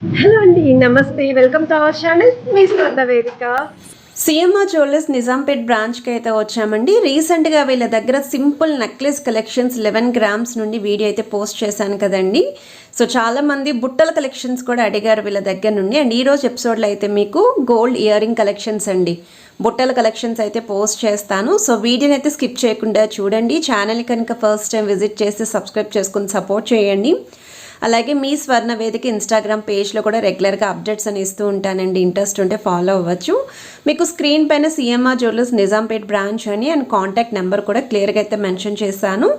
Hello అండి, నమస్తే. Welcome to our channel, మీ స్పంద వేదిక. సిఎంఆర్ జ్యువెలర్స్ నిజాంపేట్ బ్రాంచ్కి అయితే వచ్చామండి. రీసెంట్గా వీళ్ళ దగ్గర సింపుల్ నెక్లెస్ కలెక్షన్స్ 11 గ్రామ్స్ నుండి వీడియో అయితే పోస్ట్ చేశాను కదండి. సో చాలామంది బుట్టల కలెక్షన్స్ కూడా అడిగారు వీళ్ళ దగ్గర నుండి. అండ్ ఈరోజు ఎపిసోడ్లో అయితే మీకు గోల్డ్ ఇయర్ రింగ్ కలెక్షన్స్ అండి, బుట్టల కలెక్షన్స్ అయితే పోస్ట్ చేస్తాను. సో వీడియోని అయితే స్కిప్ చేయకుండా చూడండి. ఛానల్ని కనుక ఫస్ట్ టైం విజిట్ చేసి సబ్స్క్రైబ్ చేసుకుని సపోర్ట్ చేయండి. అలాగే మీ స్వర్ణ వేదిక ఇన్స్టాగ్రామ్ పేజ్లో కూడా రెగ్యులర్గా అప్డేట్స్ అని ఇస్తూ ఉంటానండి. ఇంట్రెస్ట్ ఉంటే ఫాలో అవ్వచ్చు. మీకు స్క్రీన్ పైన సిఎంఆర్ జ్యువెలర్స్ నిజాంపేట్ బ్రాంచ్ అని అండ్ కాంటాక్ట్ నెంబర్ కూడా క్లియర్గా అయితే మెన్షన్ చేశాను.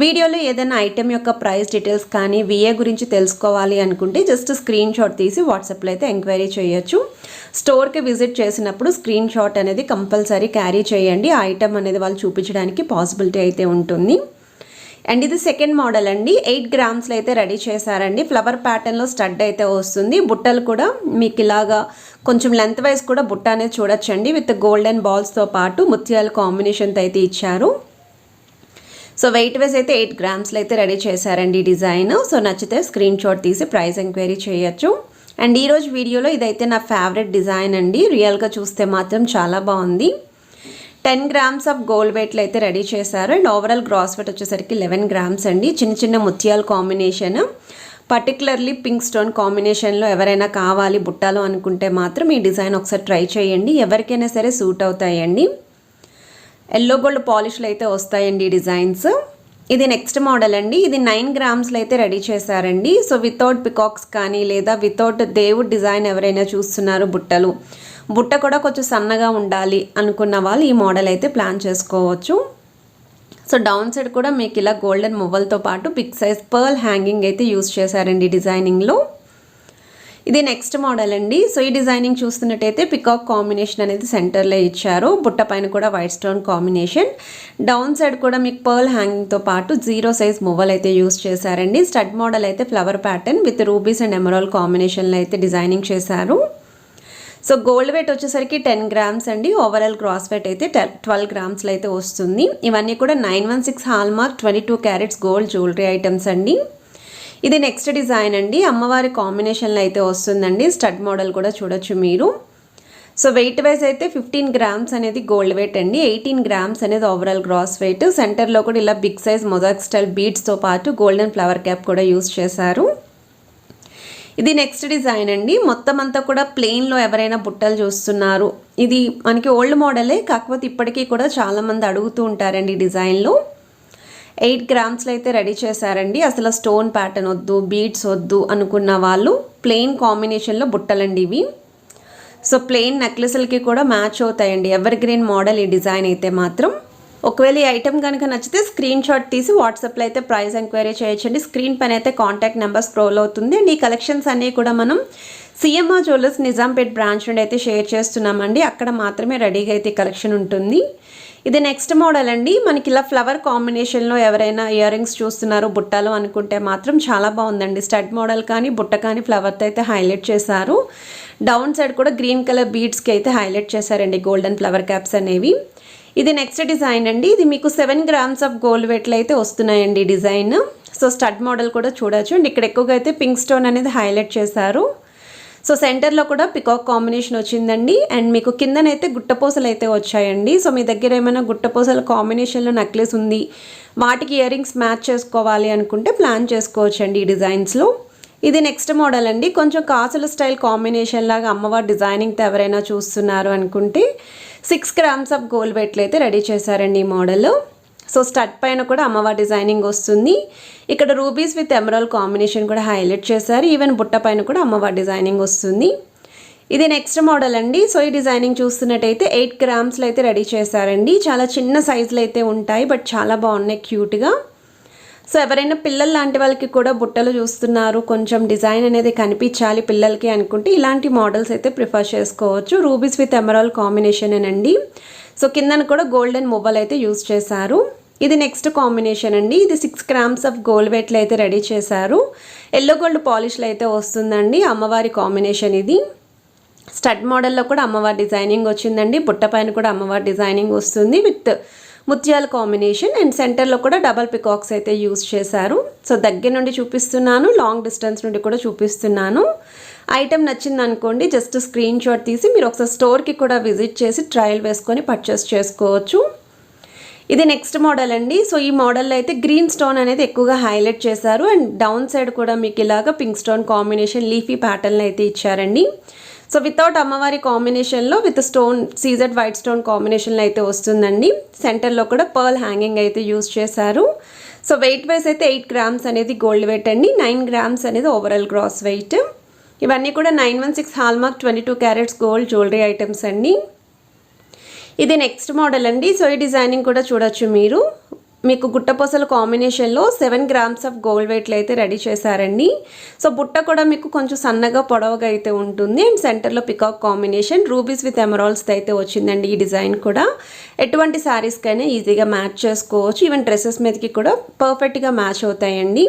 వీడియోలో ఏదైనా ఐటెం యొక్క ప్రైస్ డీటెయిల్స్ కానీ విఏ గురించి తెలుసుకోవాలి అనుకుంటే జస్ట్ స్క్రీన్ షాట్ తీసి వాట్సాప్లో అయితే ఎంక్వైరీ చేయొచ్చు. స్టోర్కి విజిట్ చేసినప్పుడు స్క్రీన్ షాట్ అనేది కంపల్సరీ క్యారీ చేయండి. ఆ ఐటెం అనేది వాళ్ళు చూపించడానికి పాసిబిలిటీ అయితే ఉంటుంది. అండ్ ఇది సెకండ్ మోడల్ అండి. 8 గ్రామ్స్లో అయితే రెడీ చేశారండి. ఫ్లవర్ ప్యాటర్న్లో స్టడ్ అయితే వస్తుంది. బుట్టలు కూడా మీకు ఇలాగా కొంచెం లెంత్ వైజ్ కూడా బుట్ట అనేది చూడొచ్చండి. విత్ గోల్డెన్ బాల్స్తో పాటు ముత్యాల కాంబినేషన్తో అయితే ఇచ్చారు. సో వెయిట్ వైజ్ అయితే 8 గ్రామ్స్లో అయితే రెడీ చేశారండి డిజైన్. సో నచ్చితే స్క్రీన్ షాట్ తీసి ప్రైస్ ఎంక్వైరీ చేయొచ్చు. అండ్ ఈరోజు వీడియోలో ఇదైతే నా ఫేవరెట్ డిజైన్ అండి. రియల్గా చూస్తే మాత్రం చాలా బాగుంది. 10 గ్రామ్స్ ఆఫ్ గోల్డ్ వెయిట్లు అయితే రెడీ చేశారు. అండ్ ఓవరాల్ గ్రాస్ వెయిట్ వచ్చేసరికి 11 గ్రామ్స్ అండి. చిన్న చిన్న ముత్యాల కాంబినేషన్, పర్టికులర్లీ పింక్ స్టోన్ కాంబినేషన్లో ఎవరైనా కావాలి బుట్టాలు అనుకుంటే మాత్రం ఈ డిజైన్ ఒకసారి ట్రై చేయండి. ఎవరికైనా సరే సూట్ అవుతాయండి. ఎల్లో గోల్డ్ పాలిష్లు అయితే వస్తాయండి ఈ డిజైన్స్. ఇది నెక్స్ట్ మోడల్ అండి. ఇది 9 గ్రామ్స్లో అయితే రెడీ చేశారండి. సో వితౌట్ పికాక్స్ కానీ లేదా వితౌట్ దేవుడ్ డిజైన్ ఎవరైనా చూస్తున్నారు బుట్టలు, బుట్ట కూడా కొంచెం సన్నగా ఉండాలి అనుకున్న వాళ్ళు ఈ మోడల్ అయితే ప్లాన్ చేసుకోవచ్చు. సో డౌన్ సైడ్ కూడా మీకు ఇలా గోల్డెన్ మువ్వలతో పాటు బిగ్ సైజ్ పర్ల్ హ్యాంగింగ్ అయితే యూస్ చేశారండి డిజైనింగ్లో. ఇది నెక్స్ట్ మోడల్ అండి. సో ఈ డిజైనింగ్ చూస్తున్నట్టయితే పికాక్ కాంబినేషన్ అనేది సెంటర్లో ఇచ్చారు. బుట్ట పైన కూడా white stone combination. Down side కూడా మీకు పర్ల్ హ్యాంగింగ్తో పాటు 0 సైజ్ మువ్వలు అయితే యూస్ చేశారండి. స్టడ్ మోడల్ అయితే flower pattern with rubies and emerald కాంబినేషన్లో అయితే డిజైనింగ్ చేశారు. సో గోల్డ్ వెయిట్ వచ్చేసరికి 10 గ్రామ్స్ అండి. ఓవరాల్ గ్రాస్ వెయిట్ అయితే 12 గ్రామ్స్లో అయితే వస్తుంది. ఇవన్నీ కూడా 916 hallmark 22 carats gold jewellery items అండి. ఇది నెక్స్ట్ డిజైన్ అండి. అమ్మవారి కాంబినేషన్లో అయితే వస్తుందండి. స్టడ్ మోడల్ కూడా చూడొచ్చు మీరు. సో వెయిట్ వైజ్ అయితే 15 గ్రామ్స్ అనేది గోల్డ్ వెయిట్ అండి. 18 గ్రామ్స్ అనేది ఓవరాల్ గ్రాస్ వెయిట్. సెంటర్లో కూడా ఇలా బిగ్ సైజ్ మొజాక్ స్టైల్ బీడ్స్తో పాటు గోల్డెన్ ఫ్లవర్ క్యాప్ కూడా యూస్ చేశారు. ఇది నెక్స్ట్ డిజైన్ అండి. మొత్తం అంతా కూడా ప్లెయిన్లో ఎవరైనా బుట్టలు చూస్తున్నారు. ఇది మనకి ఓల్డ్ మోడలే, కాకపోతే ఇప్పటికీ కూడా చాలామంది అడుగుతూ ఉంటారండి ఈ డిజైన్లో. 8 గ్రామ్స్లో అయితే రెడీ చేశారండి. అసలు స్టోన్ ప్యాటర్న్ వద్దు, బీడ్స్ వద్దు అనుకున్న వాళ్ళు ప్లెయిన్ కాంబినేషన్లో బుట్టలండి ఇవి. సో ప్లెయిన్ నెక్లెస్లకి కూడా మ్యాచ్ అవుతాయండి. ఎవర్ గ్రీన్ మోడల్ ఈ డిజైన్ అయితే మాత్రం. ఒకవేళ ఈ ఐటెం కనుక నచ్చితే స్క్రీన్ షాట్ తీసి వాట్సాప్లో అయితే ప్రైస్ ఎంక్వైరీ చేయొచ్చండి. స్క్రీన్ పైన అయితే కాంటాక్ట్ నెంబర్ స్క్రోల్ అవుతుంది. అండ్ ఈ కలెక్షన్స్ అన్నీ కూడా మనం సిఎంఆర్ జ్యువెలర్స్ నిజాంపేట్ బ్రాంచ్ నుండి అయితే షేర్ చేస్తున్నామండి. అక్కడ మాత్రమే రెడీగా అయితే కలెక్షన్ ఉంటుంది. ఇది నెక్స్ట్ మోడల్ అండి. మనకి ఇలా ఫ్లవర్ కాంబినేషన్లో ఎవరైనా ఇయర్ రింగ్స్ చూస్తున్నారు బుట్టాలు అనుకుంటే మాత్రం చాలా బాగుందండి. స్టడ్ మోడల్ కానీ బుట్ట కానీ ఫ్లవర్తో అయితే హైలైట్ చేశారు. డౌన్ సైడ్ కూడా గ్రీన్ కలర్ బీడ్స్కి అయితే హైలైట్ చేశారండి గోల్డెన్ ఫ్లవర్ క్యాప్స్ అనేవి. ఇది నెక్స్ట్ డిజైన్ అండి. ఇది మీకు 7 గ్రామ్స్ ఆఫ్ గోల్డ్ వెయిట్లు అయితే వస్తున్నాయండి డిజైన్. సో స్టడ్ మోడల్ కూడా చూడొచ్చు. అండ్ ఇక్కడ ఎక్కువగా అయితే పింక్ స్టోన్ అనేది హైలైట్ చేశారు. సో సెంటర్లో కూడా పికాక్ కాంబినేషన్ వచ్చిందండి. అండ్ మీకు కిందనైతే గుట్టపూసలు అయితే వచ్చాయండి. సో మీ దగ్గర ఏమైనా గుట్టపూసల కాంబినేషన్లో నెక్లెస్ ఉంది, వాటికి ఇయర్ రింగ్స్ మ్యాచ్ చేసుకోవాలి అనుకుంటే ప్లాన్ చేసుకోవచ్చండి ఈ డిజైన్స్లో. ఇది నెక్స్ట్ మోడల్ అండి. కొంచెం కాసుల స్టైల్ కాంబినేషన్ లాగా అమ్మవారి డిజైనింగ్తో ఎవరైనా చూస్తున్నారు అనుకుంటే 6 గ్రామ్స్ ఆఫ్ గోల్డ్ వెయిట్లు అయితే రెడీ చేశారండి ఈ మోడల్. సో స్టడ్ పైన కూడా అమ్మవారి డిజైనింగ్ వస్తుంది. ఇక్కడ రూబీస్ విత్ ఎమరాల్డ్ కాంబినేషన్ కూడా హైలైట్ చేశారు. ఈవెన్ బుట్ట పైన కూడా అమ్మవారి డిజైనింగ్ వస్తుంది. ఇది నెక్స్ట్ మోడల్ అండి. సో ఈ డిజైనింగ్ చూస్తున్నట్టయితే 8 గ్రామ్స్లో అయితే రెడీ చేశారండి. చాలా చిన్న సైజులు అయితే ఉంటాయి, బట్ చాలా బాగున్నాయి క్యూట్గా. సో ఎవరైనా పిల్లలు లాంటి వాళ్ళకి కూడా బుట్టలు చూస్తున్నారు, కొంచెం డిజైన్ అనేది కనిపించాలి పిల్లలకి అనుకుంటే ఇలాంటి మోడల్స్ అయితే ప్రిఫర్ చేసుకోవచ్చు. రూబీస్ విత్ ఎమరాల్డ్ కాంబినేషన్ అండి. సో కిందన కూడా గోల్డెన్ మువ్వలు అయితే యూస్ చేశారు. ఇది నెక్స్ట్ కాంబినేషన్ అండి. ఇది 6 గ్రామ్స్ ఆఫ్ గోల్డ్ వెయిట్లు అయితే రెడీ చేశారు. ఎల్లో గోల్డ్ పాలిష్లో అయితే వస్తుందండి. అమ్మవారి కాంబినేషన్ ఇది. స్టడ్ మోడల్లో కూడా అమ్మవారి డిజైనింగ్ వచ్చిందండి. బుట్ట పైన కూడా అమ్మవారి డిజైనింగ్ వస్తుంది విత్ ముత్యాల కాంబినేషన్. అండ్ సెంటర్లో కూడా డబల్ పికాక్స్ అయితే యూస్ చేశారు. సో దగ్గర నుండి చూపిస్తున్నాను, లాంగ్ డిస్టెన్స్ నుండి కూడా చూపిస్తున్నాను. ఐటెం నచ్చింది అనుకోండి జస్ట్ స్క్రీన్ షాట్ తీసి మీరు ఒకసారి స్టోర్కి కూడా విజిట్ చేసి ట్రయల్ వేసుకొని పర్చేస్ చేసుకోవచ్చు. ఇది నెక్స్ట్ మోడల్ అండి. సో ఈ మోడల్లో అయితే గ్రీన్ స్టోన్ అనేది ఎక్కువగా హైలైట్ చేశారు అండ్ డౌన్ సైడ్ కూడా మీకు ఇలాగా pink stone combination leafy pattern అయితే ఇచ్చారండి. సో వితౌట్ అమ్మవారి కాంబినేషన్లో with stone CZ white stone కాంబినేషన్లో అయితే వస్తుందండి. సెంటర్లో కూడా పర్ల్ హ్యాంగింగ్ అయితే యూజ్ చేశారు. సో వెయిట్ వైజ్ అయితే 8 గ్రామ్స్ అనేది గోల్డ్ వెయిట్ అండి, 9 గ్రామ్స్ అనేది ఓవరాల్ గ్రాస్ వెయిట్. ఇవన్నీ కూడా 916 hallmark 22 carats gold jewellery items అండి. ఇది నెక్స్ట్ మోడల్ అండి. సో ఈ డిజైనింగ్ కూడా చూడొచ్చు మీరు. మీకు గుట్టపొసల కాంబినేషన్లో 7 గ్రామ్స్ ఆఫ్ గోల్డ్ వెయిట్లు అయితే రెడీ చేశారండి. సో బుట్ట కూడా మీకు కొంచెం సన్నగా పొడవుగా అయితే ఉంటుంది అండ్ సెంటర్లో peacock combination rubies with emeralds అయితే వచ్చిందండి. ఈ డిజైన్ కూడా ఎటువంటి శారీస్కైనా ఈజీగా మ్యాచ్ చేసుకోవచ్చు, ఈవెన్ డ్రెస్సెస్ మీదకి కూడా పర్ఫెక్ట్గా మ్యాచ్ అవుతాయండి.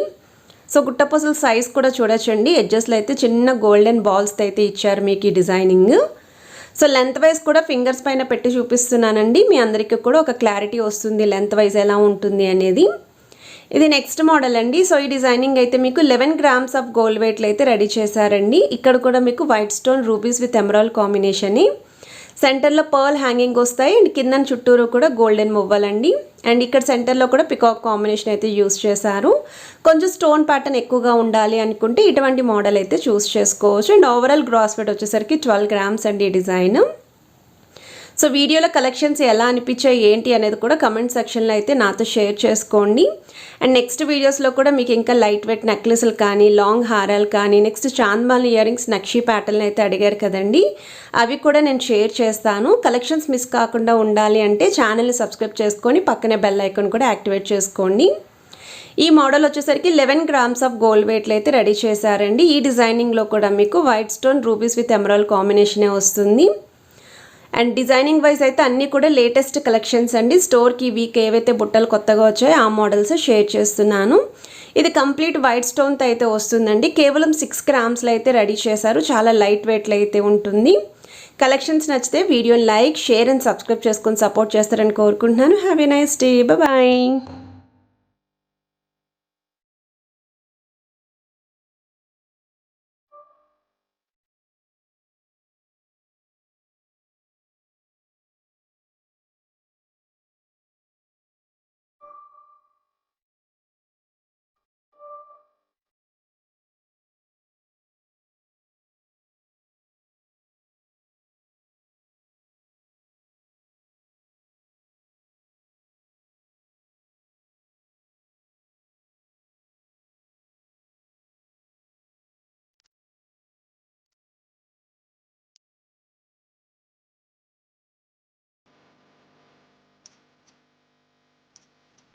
సో గుట్టపొసల సైజ్ కూడా చూడొచ్చండి. ఎడ్జెస్లో అయితే చిన్న గోల్డెన్ బాల్స్ అయితే ఇచ్చారు మీకు ఈ డిజైనింగ్. సో లెంత్ వైజ్ కూడా ఫింగర్స్ పైన పెట్టి చూపిస్తున్నానండి, మీ అందరికీ కూడా ఒక క్లారిటీ వస్తుంది లెంత్ వైజ్ ఎలా ఉంటుంది అనేది. ఇది నెక్స్ట్ మోడల్ అండి. సో ఈ డిజైనింగ్ అయితే మీకు 11 గ్రామ్స్ ఆఫ్ గోల్డ్ వెయిట్లు అయితే రెడీ చేశారండి. ఇక్కడ కూడా మీకు white stone rubies with emerald combination, సెంటర్లో పర్ల్ హ్యాంగింగ్ వస్తాయి అండ్ కింద చుట్టూరు కూడా గోల్డెన్ మువ్వలండి. అండ్ ఇక్కడ సెంటర్లో కూడా పికాక్ కాంబినేషన్ అయితే యూస్ చేశారు. కొంచెం స్టోన్ ప్యాటర్న్ ఎక్కువగా ఉండాలి అనుకుంటే ఇటువంటి మోడల్ అయితే చూస్ చేసుకోవచ్చు. అండ్ ఓవరాల్ గ్రాస్ వెయిట్ వచ్చేసరికి 12 గ్రామ్స్ అండి ఈ డిజైన్. సో వీడియోలో కలెక్షన్స్ ఎలా అనిపించాయి ఏంటి అనేది కూడా కమెంట్ సెక్షన్లో అయితే నాతో షేర్ చేసుకోండి. అండ్ నెక్స్ట్ వీడియోస్లో కూడా మీకు ఇంకా లైట్ వెయిట్ నెక్లెస్లు కానీ లాంగ్ హారాలు కానీ నెక్స్ట్ చాంద్మాల్ ఇయర్ రింగ్స్ నక్షి ప్యాటర్న్ అయితే అడిగారు కదండి, అవి కూడా నేను షేర్ చేస్తాను. కలెక్షన్స్ మిస్ కాకుండా ఉండాలి అంటే ఛానల్ని సబ్స్క్రైబ్ చేసుకొని పక్కనే బెల్ ఐకాన్ కూడా యాక్టివేట్ చేసుకోండి. ఈ మోడల్ వచ్చేసరికి 11 గ్రామ్స్ ఆఫ్ గోల్డ్ వెయిట్లు అయితే రెడీ చేశారండి. ఈ డిజైనింగ్లో కూడా మీకు white stone rubies with emerald కాంబినేషనే వస్తుంది. అండ్ డిజైనింగ్ వైజ్ అయితే అన్నీ కూడా లేటెస్ట్ కలెక్షన్స్ అండి. స్టోర్కి వీక్ ఏవైతే బుట్టలు కొత్తగా వచ్చాయో ఆ మోడల్స్ షేర్ చేస్తున్నాను. ఇది కంప్లీట్ వైట్ స్టోన్తో అయితే వస్తుందండి. కేవలం 6 గ్రామ్స్లో అయితే రెడీ చేశారు. చాలా లైట్ వెయిట్లో అయితే ఉంటుంది. కలెక్షన్స్ నచ్చితే వీడియోని లైక్, షేర్ అండ్ సబ్స్క్రైబ్ చేసుకొని సపోర్ట్ చేస్తారని కోరుకుంటున్నాను. Have a nice day, bye.